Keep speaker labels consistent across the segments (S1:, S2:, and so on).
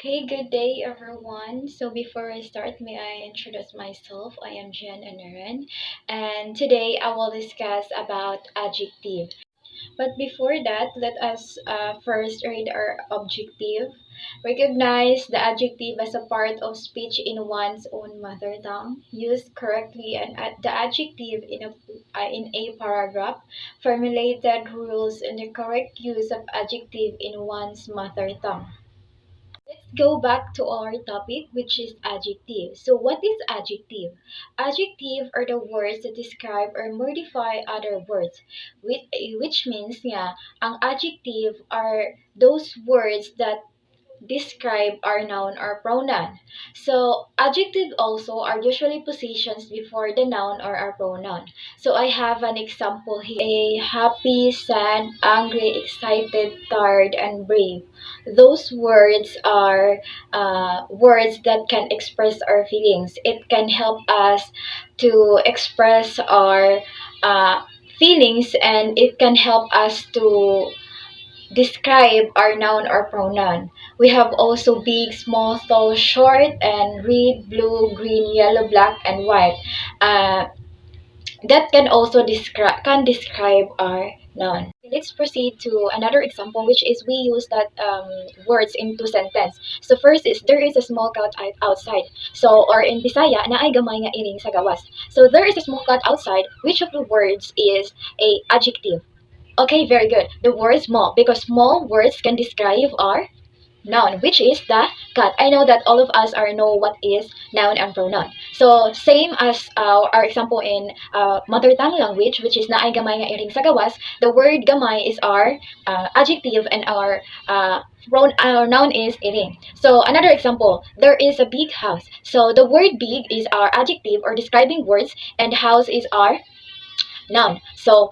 S1: Okay, good day everyone. So before I start, may I introduce myself? I am Jen Anaran, and today I will discuss about adjective. But before that, let us first read our objective. Recognize the adjective as a part of speech in one's own mother tongue. Use correctly the adjective in a paragraph. Formulated rules in the correct use of adjective in one's mother tongue. Let's go back to our topic, which is adjective. So, what is adjective? Adjective are the words that describe or modify other words, which means ang adjective are those words that describe our noun or pronoun. So, adjective also are usually positions before the noun or our pronoun. So, I have an example here. A happy, sad, angry, excited, tired, and brave. Those words are words that can express our feelings. It can help us to express our feelings, and it can help us to describe our noun or pronoun. We have also big, small, tall, short, and red, blue, green, yellow, black, and white. Uh, that can also describe our noun. Let's proceed to another example, which is we use that words into sentence. So first is there is a small cat outside. So or in Bisaya, naay gamay nga iring sa gawas. So there is a small cat outside. Which of the words is a adjective? Okay, very good. The word small, because small words can describe our noun, which is the cat. I know that all of us are know what is noun and pronoun. So, same as our example in mother tongue language, which is naay gamay nga iring sa gawas, the word gamay is our adjective and our noun is iring. So, another example, there is a big house. So, the word big is our adjective or describing words, and house is our noun. So,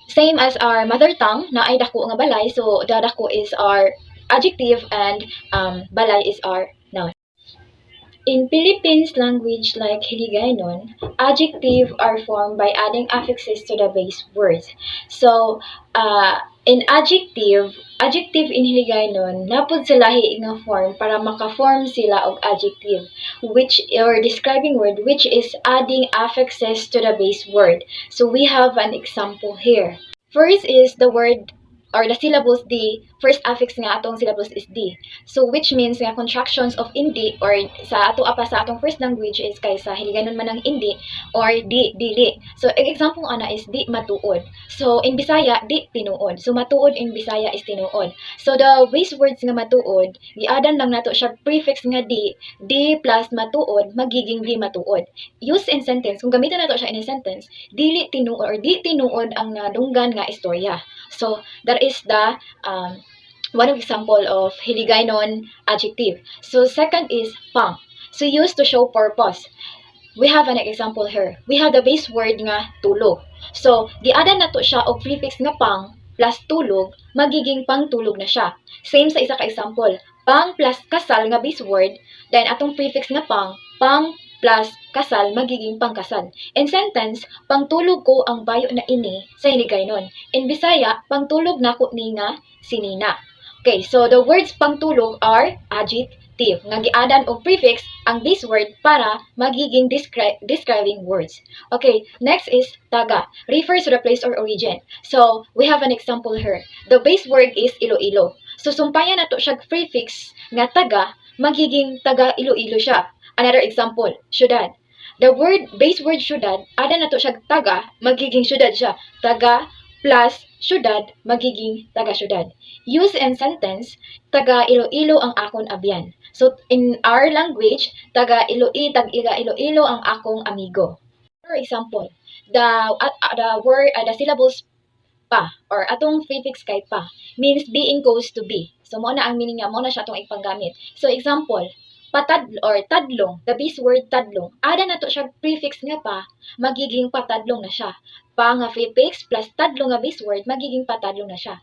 S1: same as our mother tongue, na ay dako nga balay, so the dako is our adjective and balay is our noun. In Philippines language like Hiligaynon, adjective are formed by adding affixes to the base words. So, in adjective in Hiligaynon, napod sa lahi nga form para maka-form sila og adjective, which or describing word which is adding affixes to the base word. So, we have an example here. First is the word or the syllables D. First affix nga atong syllables is D. So which means nga contractions of indi or sa ato apa sa atong first language is kay sa Hiligaynon man ang indi or di dili. So example ana is di matuod. So in Bisaya di tinuod. So matuod in Bisaya is tinuod. So the base words nga matuod, giadan lang nato siya prefix nga di plus matuod magiging di matuod. Use in sentence, kung gamiton nato siya in a sentence, dili tinuod or di tinuod ang nadunggan nga istorya. So that is the one example of Hiligaynon adjective. So second is pang. So used to show purpose. We have an example here. We have the base word nga tulog. So giadan nato siya og prefix nga pang plus tulog, magiging pangtulog na siya. Same sa isa ka example. Pang plus kasal nga base word, then atong prefix nga pang plus kasal magiging pangkasal. In sentence, pangtulog ko ang bayo na ini sa Hiligaynon. In Bisaya, pangtulog nako ni nga si Nina. Okay, so the words pangtulog are adjective nga giadan og prefix ang base word para magiging describing words. Okay, next is taga. Refers to the place or origin. So, we have an example here. The base word is Iloilo. So, sumpayan nato siya prefix nga taga, magiging taga Iloilo siya. Another example, syudad. The base word syudad, ada na to siya taga, magiging syudad siya. Taga plus syudad, magiging taga syudad. Use in sentence, taga Iloilo ang akong abyan. So, in our language, taga Iloilo ang akong amigo. For example, the syllables pa or atong prefix kay pa means being goes to be. So, mo na ang meaning niya, mo na siya atong ipanggamit. So, example, tadlong, the base word tadlong, ada na to siya prefix nga pa, magiging patadlong na siya. Pa nga prefix plus tadlong nga base word, magiging patadlong na siya.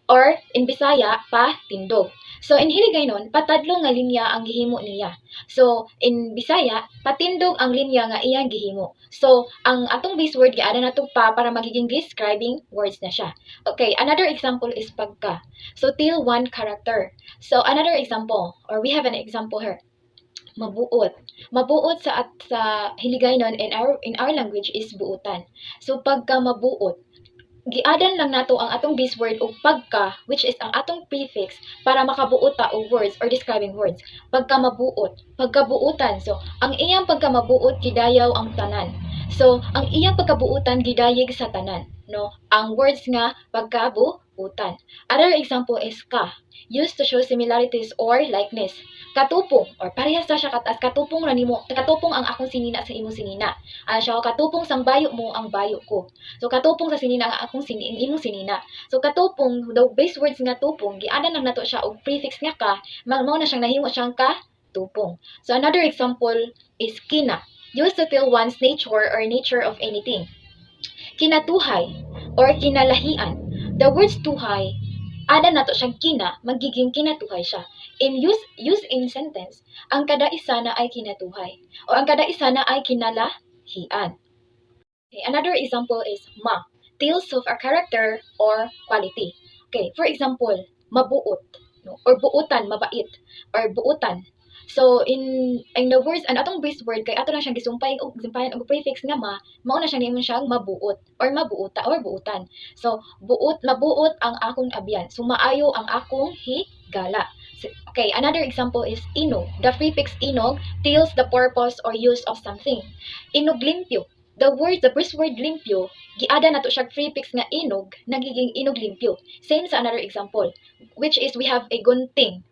S1: Or, in Bisaya, pa tindog. So in Hiligaynon, patadlo nga linya ang gihimo niya. So in Bisaya, patindog ang linya nga iyang gihimo. So ang atong base word giada nato pa para magiging describing words na siya. Okay, another example is pagka. So till one character. So another example, or we have an example here. Mabuot. Mabuot sa Hiligaynon in our language is buutan. So pagka mabuot, giadan lang nato ang atong base word og pagka, which is ang atong prefix para makabuot ta og words or describing words. Pagka mabuot, pagkabuutan. So ang iyang pagkamabuot gidayaw ang tanan. So ang iyang pagkabuutan gidayeg sa tanan, no? Ang words nga pagkabuutan. Other example is ka, used to show similarities or likeness. Katupong or parehas na siya katas, katupong ra nimo, katupong ang akong sinina sa imong sinina. Siya katupong sang bayo mo ang bayo ko. So katupong sa sinina nga akong imong sinina. So katupong, the base words nga tupong, giadan lang nato siya og prefix nga ka, mao na siyang nahimo siyang ka tupong. So another example is kina, used to tell one's nature or nature of anything. Kinatuhay or kinalahian. The words tuhay, ada nato siyang kina, magiging kinatuhay siya. In use in sentence, ang kada isa na ay kinatuhay o ang kada isa na ay kinalahian. Okay, another example is ma, tells of a character or quality. Okay, for example, mabuot, no? Or buutan, mabait, or buutan. So in the words an atong base word kay ato lang siyang gisumpayan og prefix nga mao na siya nimo siyang mabuot or mabuuta or buutan. So mabuot ang akong abyan. So maayo ang akong higala. Okay, another example is inog. The prefix inog tells the purpose or use of something. Inog limpyo. The first word limpyo, giada nato siya prefix nga inog, nagiging inog limpyo. Same sa another example, which is we have a gunting.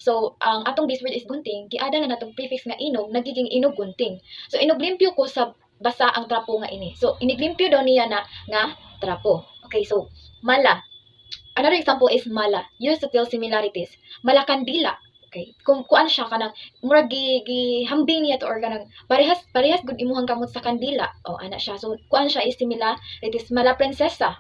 S1: So, ang atong base word is gunting, giada na natong prefix nga inog, nagiging inog gunting. So, inog limpyo ko sa basa ang trapo nga ini. So, iniglimpyo daw niya na nga trapo. Okay, so, mala. Another example is mala, used to tell similarities. Malakandila. Okay, kung kuan siya kanang murag gihambing niya to or kanang parehas gud imuhang kamot sa kandila. O ana siya. So kuan siya is similarities. Mala prinsesa.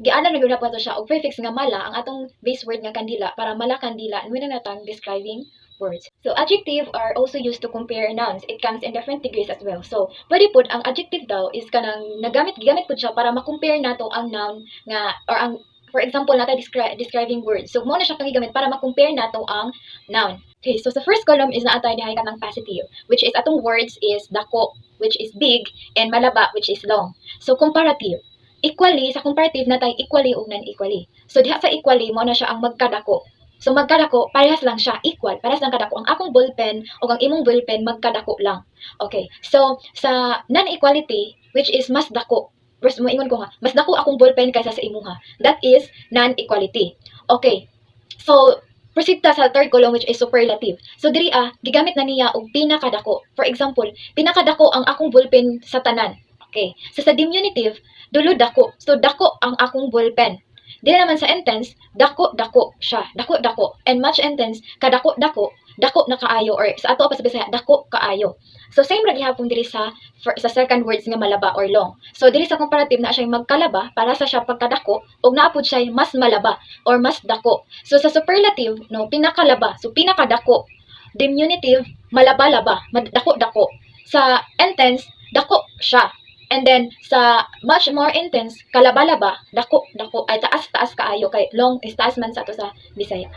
S1: Gianan na gyud to siya og prefix nga mala ang atong base word nga kandila para mala kandila and na natang describing words. So adjective are also used to compare nouns. It comes in different degrees as well. So pwede pud ang adjective daw is kanang gigamit pud siya para ma-compare nato ang noun nga or ang for example, nata describing words. So, mo na siya pagigamit para ma-compare nato ang noun. Okay, so sa first column is naatay dihay kanang positive, which is atong words is dako, which is big, and malaba, which is long. So, comparative. Equally, sa comparative natay equally ug non-equally. So, diha sa equally, mo na siya ang magkadako. So, magkadako, parehas lang siya, equal. Parehas lang kadako. Ang akong ballpen o ang imong ballpen, magkadako lang. Okay, so, sa non-equality, which is mas dako, first mo ingon ko nga, mas dako akong ballpen kaysa sa imuha. That is non-equality. Okay. So, proceed ta sa third column which is superlative. So, diri gigamit na niya og pinakadako. For example, pinakadako ang akong ballpen sa tanan. Okay. So, sa diminutive, dulo dako. So, dako ang akong ballpen. Dili naman sa intense, dako siya. Dako. And much intense, kadako na kaayo or sa ato pa sa Bisaya, dako kaayo. So same ra gihapon diri sa second words nga malaba or long. So diri sa comparative na siya magkalaba para sa siya pagkadako ug naapod siya mas malaba or mas dako. So sa superlative no pinakalaba, so pinakadako. Diminutive malaba-laba, dako. Sa intense dako siya. And then sa much more intense kalaba-laba, dako ay taas kaayo kay long is taas man sa ato sa Bisaya.